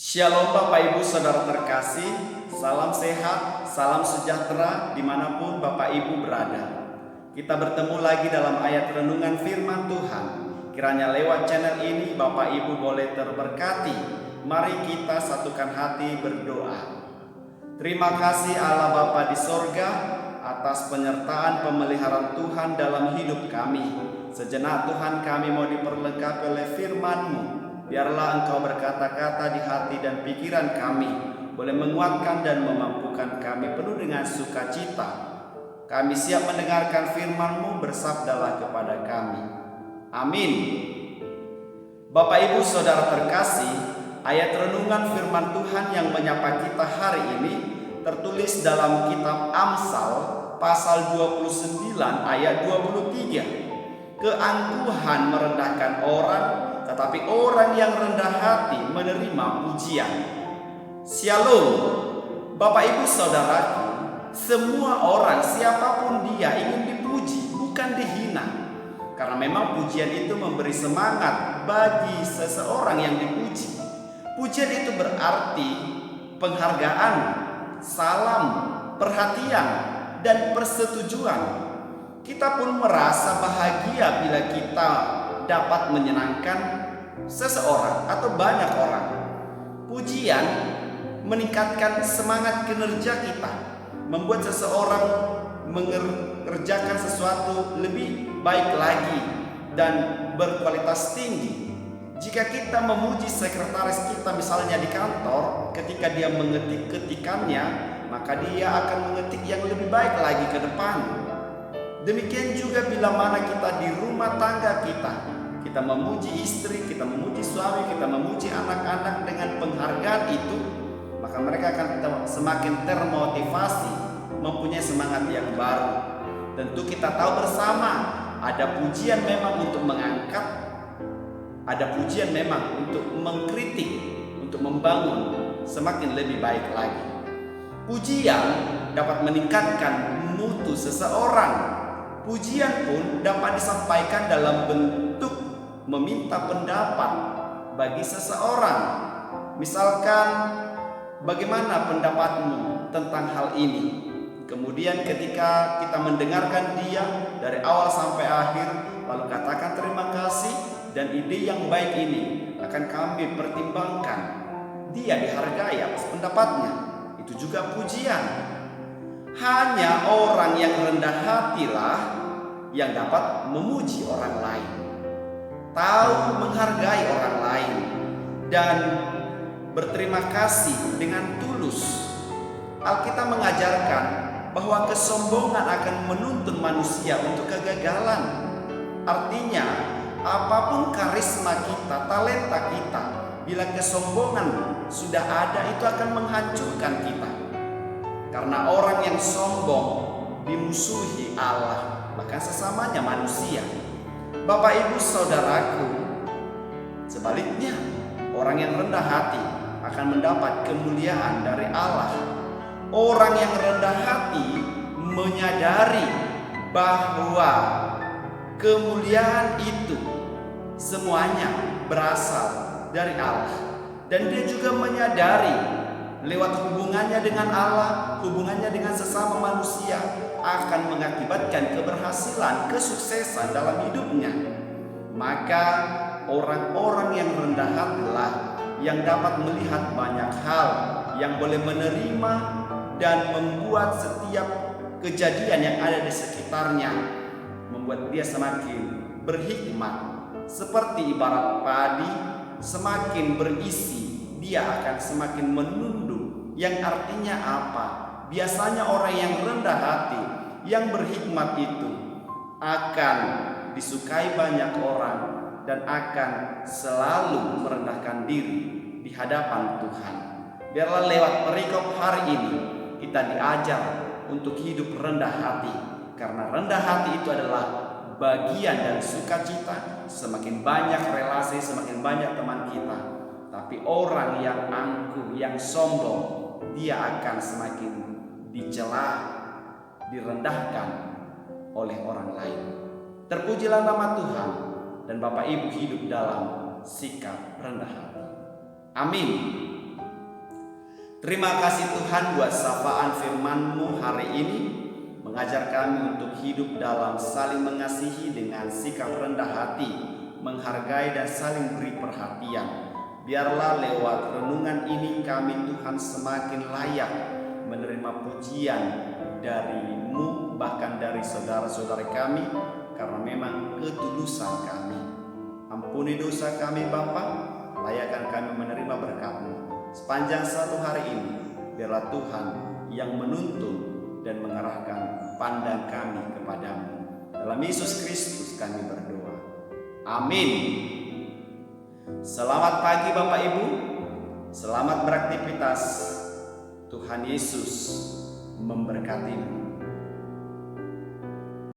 Shalom Bapak Ibu Saudara terkasih, salam sehat, salam sejahtera dimanapun Bapak Ibu berada. Kita bertemu lagi dalam ayat renungan firman Tuhan. Kiranya lewat channel ini Bapak Ibu boleh terberkati. Mari kita satukan hati berdoa. Terima kasih Allah Bapa di sorga atas penyertaan pemeliharaan Tuhan dalam hidup kami. Sejenak Tuhan kami mau diperlengkapi oleh firman-Mu. Biarlah Engkau berkata-kata di hati dan pikiran kami, boleh menguatkan dan memampukan kami penuh dengan sukacita. Kami siap mendengarkan firman-Mu, bersabdalah kepada kami. Amin. Bapak Ibu Saudara terkasih, ayat renungan firman Tuhan yang menyapa kita hari ini tertulis dalam kitab Amsal pasal 29 ayat 23. Keangkuhan merendahkan orang, tetapi orang yang rendah hati menerima pujian. Shalom. Bapak Ibu Saudaraku, semua orang siapapun dia ingin dipuji, bukan dihina. Karena memang pujian itu memberi semangat bagi seseorang yang dipuji. Pujian itu berarti penghargaan, salam, perhatian, dan persetujuan. Kita pun merasa bahagia bila kita dapat menyenangkan seseorang atau banyak orang. Pujian meningkatkan semangat kinerja kita, membuat seseorang mengerjakan sesuatu lebih baik lagi dan berkualitas tinggi. Jika kita memuji sekretaris kita misalnya di kantor, ketika dia mengetik ketikannya, maka dia akan mengetik yang lebih baik lagi ke depan. Demikian juga bila mana kita di rumah tangga kita memuji istri, kita memuji suami, kita memuji anak-anak dengan penghargaan itu, maka mereka akan semakin termotivasi, mempunyai semangat yang baru. Tentu kita tahu bersama, ada pujian memang untuk mengangkat, ada pujian memang untuk mengkritik, untuk membangun semakin lebih baik lagi. Pujian dapat meningkatkan mutu seseorang. Pujian pun dapat disampaikan dalam bentuk meminta pendapat bagi seseorang. Misalkan, bagaimana pendapatmu tentang hal ini? Kemudian ketika kita mendengarkan dia dari awal sampai akhir, lalu katakan terima kasih dan ide yang baik ini akan kami pertimbangkan. Dia dihargai atas pendapatnya. Itu juga pujian. Hanya orang yang rendah hatilah yang dapat memuji orang lain, tahu menghargai orang lain, dan berterima kasih dengan tulus. Alkitab mengajarkan bahwa kesombongan akan menuntun manusia untuk kegagalan. Artinya, apapun karisma kita, talenta kita, bila kesombongan sudah ada, itu akan menghancurkan kita. Karena orang yang sombong dimusuhi Allah, bahkan sesamanya manusia. Bapak Ibu Saudaraku, sebaliknya orang yang rendah hati akan mendapat kemuliaan dari Allah. Orang yang rendah hati menyadari bahwa kemuliaan itu semuanya berasal dari Allah. Dan dia juga menyadari lewat hubungannya dengan Allah, hubungannya dengan sesama manusia akan mengakibatkan keberhasilan, kesuksesan dalam hidupnya. Maka orang-orang yang rendah hatilah yang dapat melihat banyak hal, yang boleh menerima dan membuat setiap kejadian yang ada di sekitarnya membuat dia semakin berhikmat. Seperti ibarat padi, semakin berisi dia akan semakin menunduk. Yang artinya apa? Biasanya orang yang rendah hati, yang berhikmat itu akan disukai banyak orang dan akan selalu merendahkan diri di hadapan Tuhan. Biarlah lewat perikop hari ini kita diajar untuk hidup rendah hati, karena rendah hati itu adalah bagian dan sukacita. Semakin banyak relasi, semakin banyak teman kita. Tapi orang yang angkuh, yang sombong, dia akan semakin dicela, direndahkan oleh orang lain. Terpujilah nama Tuhan, dan Bapak Ibu hidup dalam sikap rendah hati. Amin. Terima kasih Tuhan buat sapaan firman-Mu hari ini, mengajar kami untuk hidup dalam saling mengasihi dengan sikap rendah hati, menghargai dan saling beri perhatian. Biarlah lewat renungan ini kami Tuhan semakin layak menerima pujian dari-Mu, bahkan dari saudara-saudara kami, karena memang ketulusan kami. Ampuni dosa kami Bapa, layakkan kami menerima berkat-Mu. Sepanjang satu hari ini, biarlah Tuhan yang menuntun dan mengarahkan pandang kami kepadamu. Dalam Yesus Kristus kami berdoa. Amin. Selamat pagi Bapak Ibu. Selamat beraktivitas. Tuhan Yesus memberkatimu.